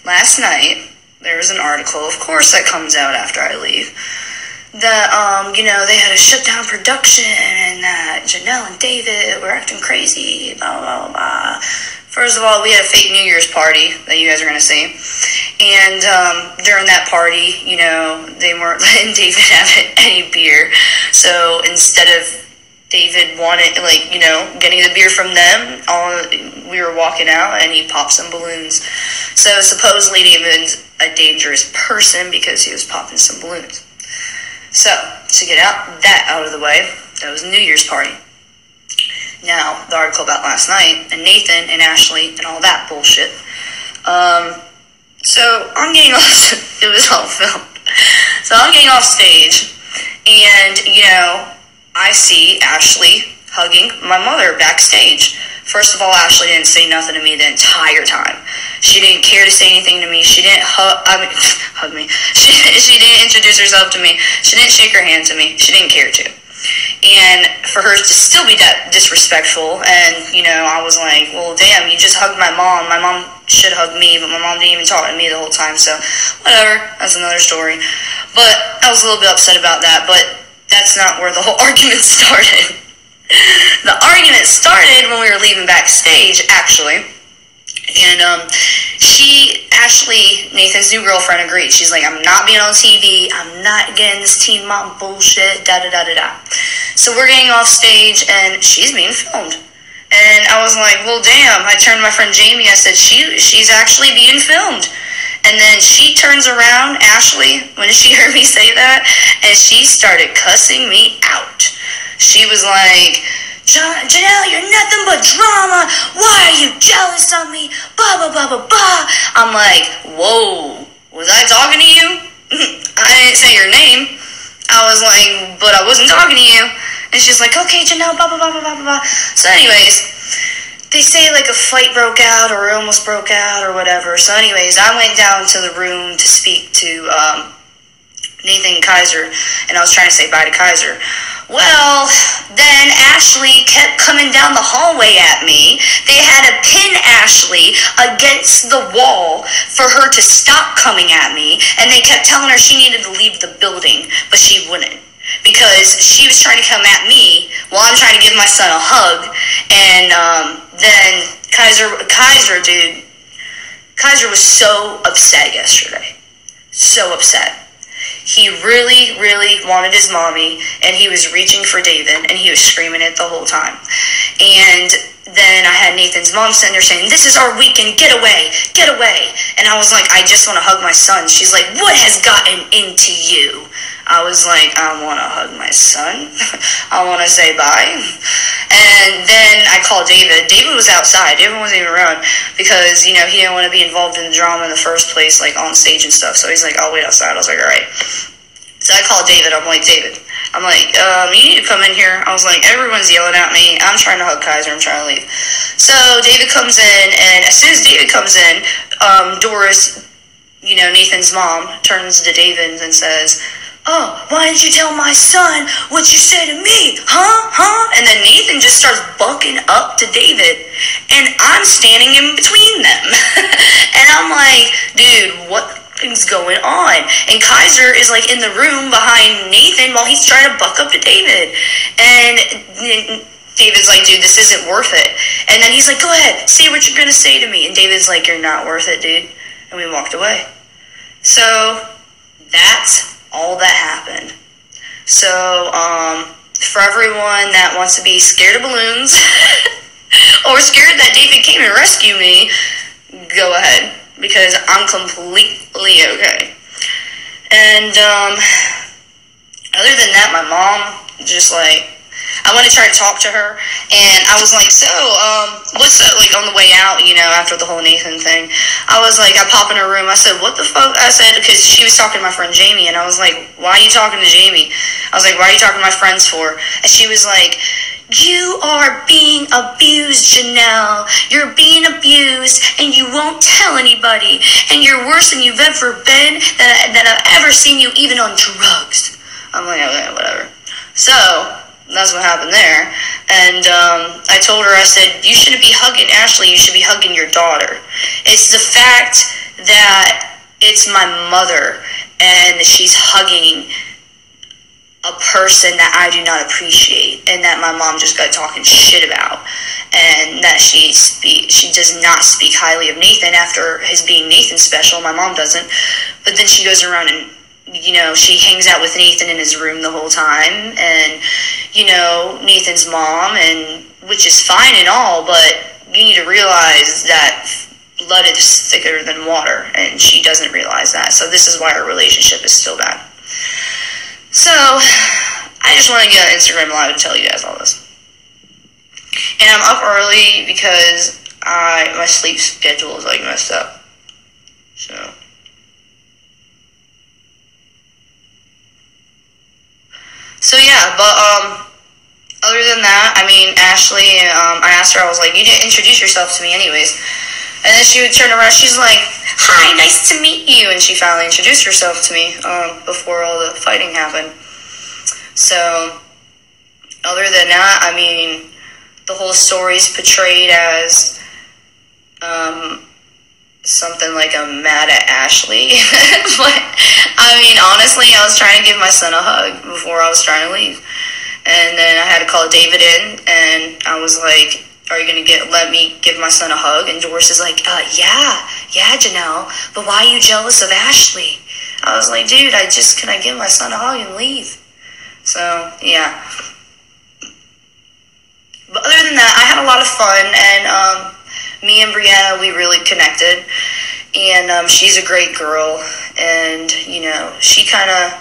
last night, there was an article, of course, that comes out after I leave, that, they had to shut down production and that Jenelle and David were acting crazy, blah, blah, blah. First of all, we had a fake New Year's party that you guys are going to see. And during that party, they weren't letting David have any beer. So instead of David wanted, getting the beer from them, we were walking out and he popped some balloons. So supposedly David's a dangerous person because he was popping some balloons. So, to get that out of the way, that was a New Year's party. Now, the article about last night, and Nathan and Ashley and all that bullshit. So, I'm getting off, it was all filmed. So, I'm getting off stage, and, I see Ashley hugging my mother backstage. First of all, Ashley didn't say nothing to me the entire time. She didn't care to say anything to me. She didn't hug me. She didn't introduce herself to me. She didn't shake her hand to me. She didn't care to. And for her to still be that disrespectful, and, I was like, well, damn, you just hugged my mom. My mom should hug me, but my mom didn't even talk to me the whole time, so whatever. That's another story. But I was a little bit upset about that, but that's not where the whole argument started. The argument started when we were leaving backstage, actually. And Ashley, Nathan's new girlfriend, agreed. She's like, I'm not being on TV. I'm not getting this teen mom bullshit, da-da-da-da-da. So we're getting off stage, and she's being filmed. And I was like, well, damn. I turned to my friend Jamie. I said, she's actually being filmed. And then she turns around, Ashley, when she heard me say that, and she started cussing me out. She was like, Jenelle, you're nothing but drama. Why are you jealous of me? Blah, blah, blah, blah, blah. I'm like, whoa, was I talking to you? I didn't say your name. I was like, but I wasn't talking to you. And she's like, okay, Jenelle, blah, blah, blah, blah, blah, blah. So anyways, they say like a fight broke out or almost broke out or whatever. So anyways, I went down to the room to speak to Nathan and Kaiser, and I was trying to say bye to Kaiser. Well, then Ashley kept coming down the hallway at me. They had to pin Ashley against the wall for her to stop coming at me, and they kept telling her she needed to leave the building, but she wouldn't. Because she was trying to come at me while I'm trying to give my son a hug, and then Kaiser was so upset yesterday. So upset. He really, really wanted his mommy, and he was reaching for David, and he was screaming it the whole time. And then I had Nathan's mom sitting there saying, this is our weekend, get away, get away. And I was like, I just want to hug my son. She's like, what has gotten into you? I was like, I want to hug my son. I want to say bye. And then I called David. David was outside. David wasn't even around because, he didn't want to be involved in the drama in the first place, like on stage and stuff. So he's like, I'll wait outside. I was like, all right. So I called David. I'm like, David, you need to come in here. I was like, everyone's yelling at me. I'm trying to hug Kaiser. I'm trying to leave. So David comes in, and as soon as David comes in, Doris, Nathan's mom, turns to David and says, oh, why didn't you tell my son what you said to me? Huh? And then Nathan just starts bucking up to David, and I'm standing in between them. And I'm like, dude, what's going on? And Kaiser is like in the room behind Nathan while he's trying to buck up to David. And David's like, dude, this isn't worth it. And then he's like, go ahead, say what you're going to say to me. And David's like, you're not worth it, dude. And we walked away. So that's all that happened. So, for everyone that wants to be scared of balloons or scared that David came and rescued me, go ahead, because I'm completely okay. And other than that, my mom just I went to try to talk to her, and I was like, so, what's up, on the way out, after the whole Nathan thing, I was like, I pop in her room, I said, what the fuck, I said, because she was talking to my friend Jamie, and I was like, why are you talking to Jamie? I was like, why are you talking to my friends for? And she was like, you are being abused, Jenelle. You're being abused, and you won't tell anybody, and you're worse than you've ever been, than I've ever seen you, even on drugs. I'm like, okay, whatever. So that's what happened there. And I told her, I said, you shouldn't be hugging Ashley, you should be hugging your daughter. It's the fact that it's my mother and she's hugging a person that I do not appreciate and that my mom just got talking shit about, and that she does not speak highly of Nathan after his being Nathan special. My mom doesn't, but then she goes around and, you know, she hangs out with Nathan in his room the whole time, and, you know, Nathan's mom, and which is fine and all, but you need to realize that blood is thicker than water, and she doesn't realize that. So this is why our relationship is still bad. So, I just want to get on Instagram Live and tell you guys all this. And I'm up early because my sleep schedule is like messed up. So yeah, but other than that, I mean, Ashley, I asked her, I was like, you didn't introduce yourself to me anyways. And then she would turn around, she's like, hi, nice to meet you. And she finally introduced herself to me before all the fighting happened. So, other than that, I mean, the whole story's portrayed as something like I'm mad at Ashley. But, I mean, honestly, I was trying to give my son a hug before I was trying to leave. And then I had to call David in, and I was like, are you going to let me give my son a hug? And Doris is like, yeah, Jenelle, but why are you jealous of Ashley? I was like, dude, can I give my son a hug and leave? So, yeah. But other than that, I had a lot of fun, and me and Brianna, we really connected, and she's a great girl, and, you know, she kind of,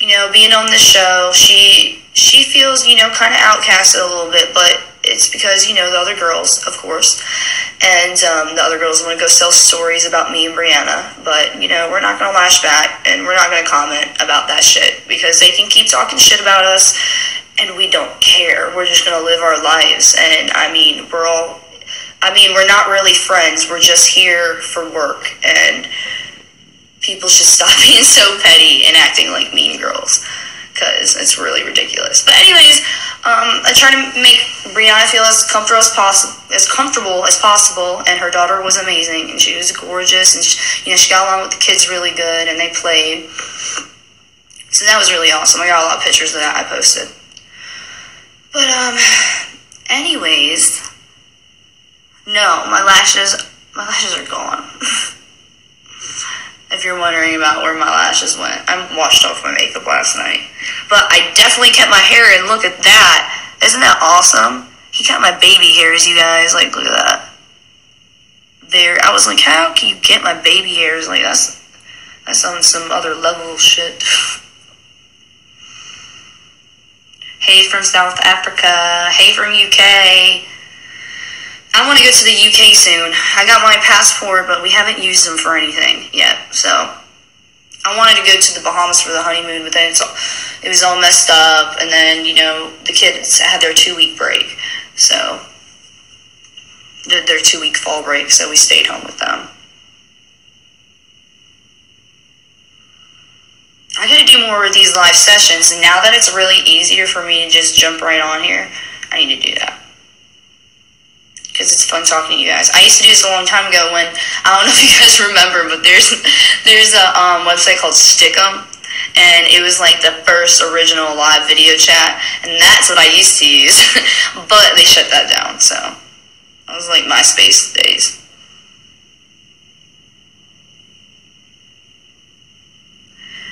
you know, being on the show, she feels, you know, kind of outcasted a little bit, but it's because, you know, the other girls, of course, and the other girls want to go tell stories about me and Brianna, but, you know, we're not going to lash back, and we're not going to comment about that shit, because they can keep talking shit about us, and we don't care. We're just going to live our lives, and, I mean, we're not really friends, we're just here for work, and people should stop being so petty and acting like mean girls, because it's really ridiculous. But anyways, I try to make Brianna feel as comfortable as possible, and her daughter was amazing, and she was gorgeous, and she got along with the kids really good, and they played. So that was really awesome. I got a lot of pictures of that I posted. But anyways, no, my lashes are gone. If you're wondering about where my lashes went, I washed off my makeup last night. But I definitely kept my hair, and look at that. Isn't that awesome? He got my baby hairs, you guys. Like, look at that. There, I was like, how can you get my baby hairs? Like, that's on some other level of shit. Hey from South Africa. Hey from UK. I want to go to the UK soon. I got my passport, but we haven't used them for anything yet. So I wanted to go to the Bahamas for the honeymoon, but then it was all messed up. And then, you know, the kids had their 2-week break. So their 2-week fall break, so we stayed home with them. I gotta do more of these live sessions, and now that it's really easier for me to just jump right on here, I need to do that. Because it's fun talking to you guys. I used to do this a long time ago when, I don't know if you guys remember, but there's a website called Stickum, and it was like the first original live video chat, and that's what I used to use, but they shut that down, so I was like MySpace days.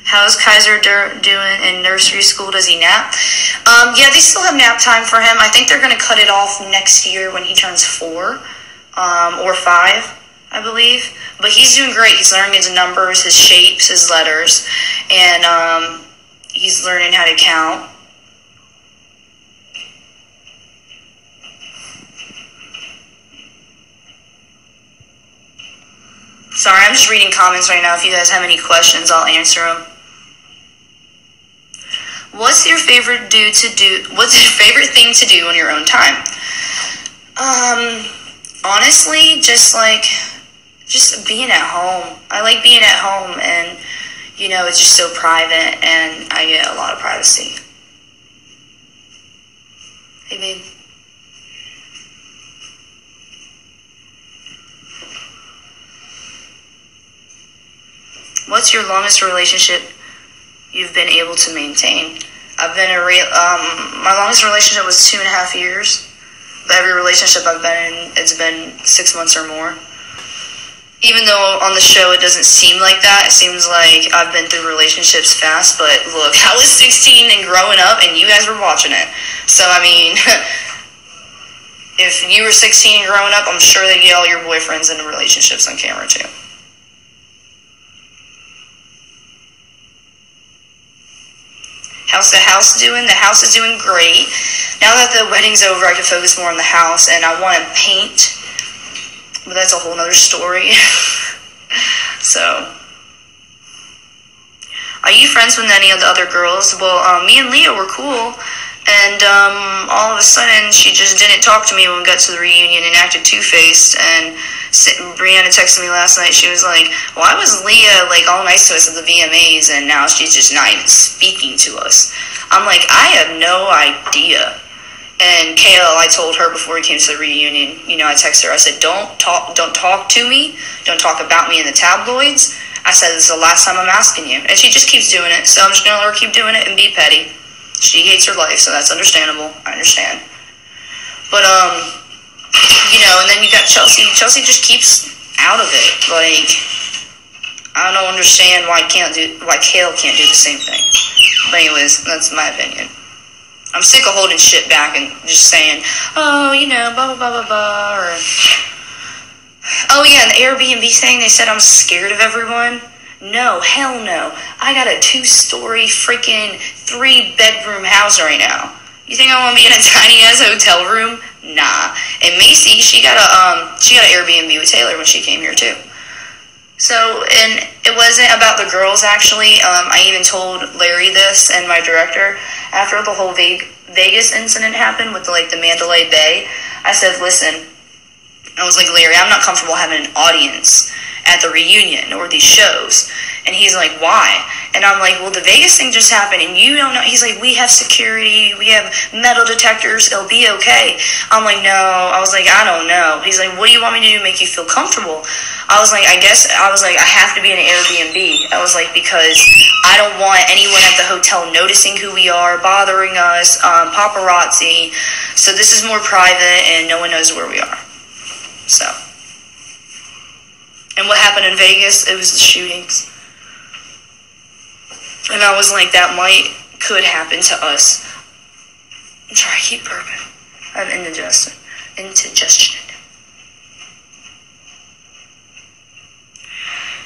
How's Kaiser doing in nursery school? Does he nap? Yeah, they still have nap time for him. I think they're going to cut it off next year when he turns 4 or 5, I believe. But he's doing great. He's learning his numbers, his shapes, his letters, and he's learning how to count. Sorry, I'm just reading comments right now. If you guys have any questions, I'll answer them. What's your favorite thing to do on your own time? Honestly, just being at home. I like being at home, and, you know, it's just so private, and I get a lot of privacy. Hey, babe. What's your longest relationship you've been able to maintain? I've been my longest relationship was 2.5 years. But every relationship I've been in, it's been 6 months or more. Even though on the show it doesn't seem like that, it seems like I've been through relationships fast, but look, I was 16 and growing up, and you guys were watching it. So, I mean, if you were 16 and growing up, I'm sure they get all your boyfriends into relationships on camera, too. How's the house doing? The house is doing great. Now that the wedding's over, I can focus more on the house, and I want to paint. But that's a whole nother story. So, are you friends with any of the other girls? Well, me and Leah were cool, and all of a sudden she just didn't talk to me when we got to the reunion and acted two-faced. And Brianna texted me last night. She was like, "Why was Leah like all nice to us at the VMAs, and now she's just not even speaking to us?" I'm like, I have no idea. And Kayla, I told her before we came to the reunion, I texted her, I said, don't talk to me, don't talk about me in the tabloids. I said, this is the last time I'm asking you. And she just keeps doing it, so I'm just going to let her keep doing it and be petty. She hates her life, so that's understandable. I understand. But, and then you got Chelsea. Chelsea just keeps out of it. Like, I don't understand why Kale can't do the same thing. But anyways, that's my opinion. I'm sick of holding shit back and just saying, oh, blah, blah, blah, blah, blah, or, oh, yeah, the Airbnb thing, they said I'm scared of everyone. No, hell no. I got a 2-story freaking 3-bedroom house right now. You think I want to be in a tiny-ass hotel room? Nah. And Macy, she got an Airbnb with Taylor when she came here, too. So, and it wasn't about the girls, actually. I even told Larry this and my director after the whole Vegas incident happened with, the Mandalay Bay. I said, listen, I was like, Larry, I'm not comfortable having an audience at the reunion or these shows. And he's like, why? And I'm like, well, the Vegas thing just happened and you don't know. He's like, we have security, we have metal detectors, it'll be okay. I'm like, no. I was like, I don't know. He's like, what do you want me to do to make you feel comfortable? I was like, I have to be in an Airbnb. I was like, because I don't want anyone at the hotel noticing who we are, bothering us, paparazzi. So this is more private and no one knows where we are. So. And what happened in Vegas, it was the shootings. And I was like, that could happen to us. I'm sorry, I keep burping. I have indigestion.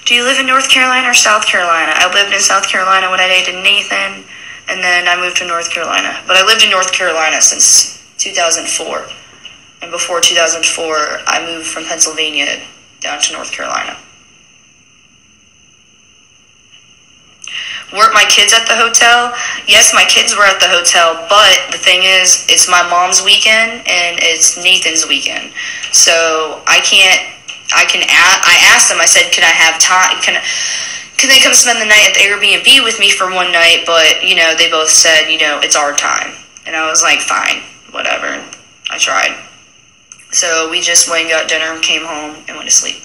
Do you live in North Carolina or South Carolina? I lived in South Carolina when I dated Nathan, and then I moved to North Carolina. But I lived in North Carolina since 2004. And before 2004, I moved from Pennsylvania down to North Carolina. Weren't my kids at the hotel? Yes, my kids were at the hotel, but the thing is, it's my mom's weekend and it's Nathan's weekend. So I asked them, I said, can I have time, can they come spend the night at the Airbnb with me for one night? But, they both said, it's our time. And I was like, fine, whatever. I tried. So we just went and got dinner and came home and went to sleep.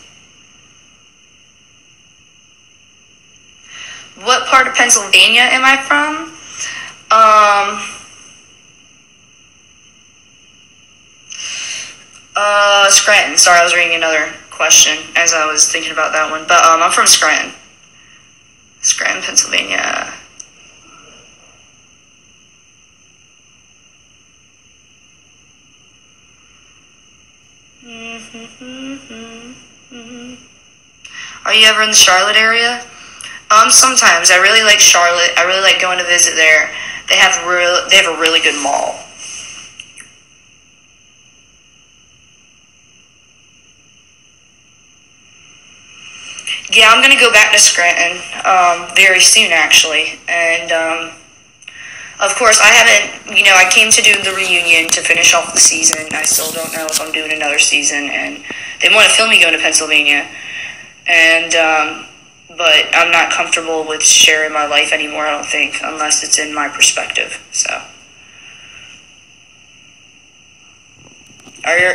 What part of Pennsylvania am I from? Scranton. Sorry, I was reading another question as I was thinking about that one. But I'm from Scranton. Scranton, Pennsylvania. Are you ever in the Charlotte area? Sometimes. I really like Charlotte. I really like going to visit there. They have a really good mall. Yeah, I'm gonna go back to Scranton very soon, actually. And of course, I haven't. I came to do the reunion to finish off the season. I still don't know if I'm doing another season, and they want to film me going to Pennsylvania. And but I'm not comfortable with sharing my life anymore, I don't think, unless it's in my perspective. So, are you?